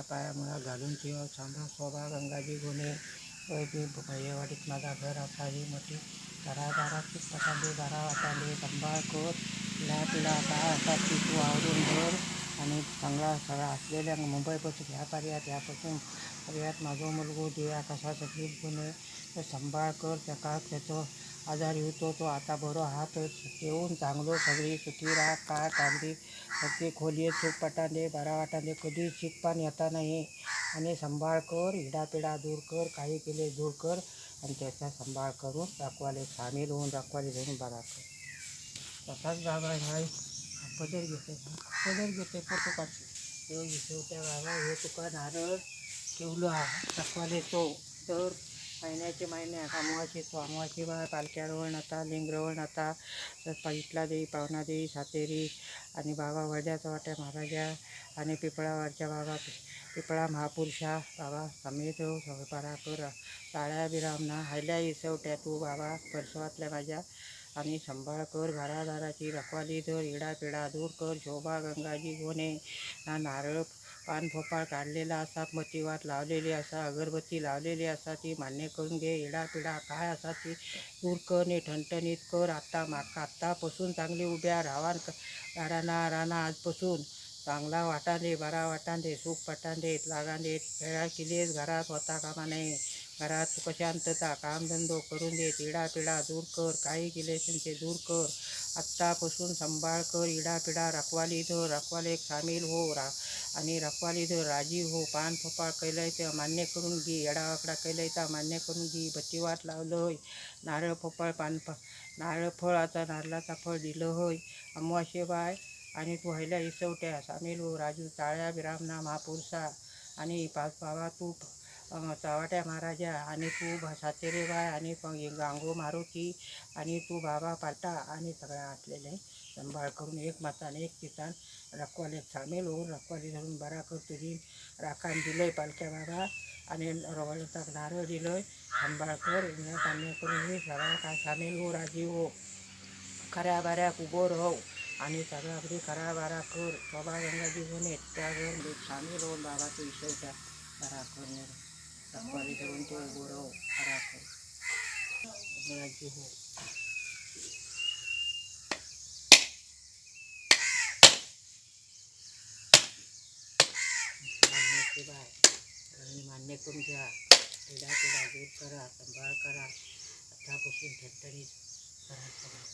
पायामुळा घालून ठेव सांभा शोभा गंगाजी गुणे भैयवाडीत माझा घर असा ही मोठी घरादाराची पटांडे बारा वाटांडे सांभाळ कर पिढा काय असा ती तू आवरून धर आणि चांगला सगळा असलेल्या मुंबईपासून ह्या पर्यात ह्यापासून पर्यात माझं मुलगो दिया कसा सगळी गुणे तर सांभाळ कर त्याचं आजारी होतो तो आता बरो हात येऊन चांगलो सगळी सुखी राहा काय कागदी सगळे खोली चूक पटांडे बारा वाटांडे कधी शिकपान येता नाही आणि सांभाळ कर हिडापिडा दूर कर काही केले दूर कर आणि त्याचा सांभाळ करून राखवाले सामील होऊन राखवाले धरून बरा कर तसाच बाबा ह्या पदर घेते फोटो काढतो तो घेतो त्या बाबा हे तुका नारळ ठेवलं राखवाले तो तर महिने अमावाशी तो अमावाशी बा पालख्यारवण आता लिंगरवण आता तर इटला देई पावना देई सातेरी आणि बाबा वड्याचा वाट्या महाराजा आणि पिपळावरच्या बाबा पिपळा महापुरुषा बाबा समेत परा कर टाळ्या बिरामना हायल्या इसवट्या तू बाबा परसवातल्या माझ्या आणि सांभाळ कर घरादाराची रखवाली धर इडापिडा दूर कर शोभा गंगाजी गोणे ना नारळ पान फोपाळ काढलेला असा मतीवात लावलेली असा अगरबत्ती लावलेली असा ती मान्य करून घे इडापिडा काय असा ती दूर कर ने ठणठणीत कर आत्तापासून चांगली उभ्या राहावा राणा आजपासून चांगला वाटांडे बारा वाटांडे सुख पटांडेत लागांडेत खेळा केलीस घरात होता कामा नाही घरात सुखशांतता कामधंदो करून देत इडापिडा दूर कर काही केले ते दूर कर आत्तापासून सांभाळ कर इडापिडा रखवाली धर रखवाले सामील हो आणि रखवाली धर राजी हो पान फोपाळ केलंय ते मान्य करून घे येडावाकडा केलंय तर मान्य करून घे बत्तीवाट लावलं होय नारळ फोपाळ नारळ फळ आता नारळाचा फळ दिलं होय अमावाशे बाय आणि तू व्हायला इसवट्या सामील हो राजू टाळ्या बिरामना महापुरुषा आणि पाच बाबा तू चावाट्या महाराजा आणि तू सातेरे बाय आणि गांगो मारुती आणि तू बाबा पाटा आणि सगळ्या असलेले सांभाळ करून एक माताने एक चितान रखवाले सामील होऊन रखवाली धरून बरा कर तुझी राखाण दिलंय पालख्या बाबा आणि रवळता नारळ दिलंय सांभाळ कर पाण्या करून हे सगळ्या काय सामील हो राजी हो खऱ्या बाऱ्याक उभो राहू आणि सगळा अगदी खरा बारा कर बाबा गंगाजी होणे त्या घर सामील होऊन बाबा तू इसवट्या बरा कर रखवाली धरून तो उभो राहू खरा कर राजी हो मान्य करून घ्या पिढा दूर करा सांभाळ करा आतापासून ठणठणीत करा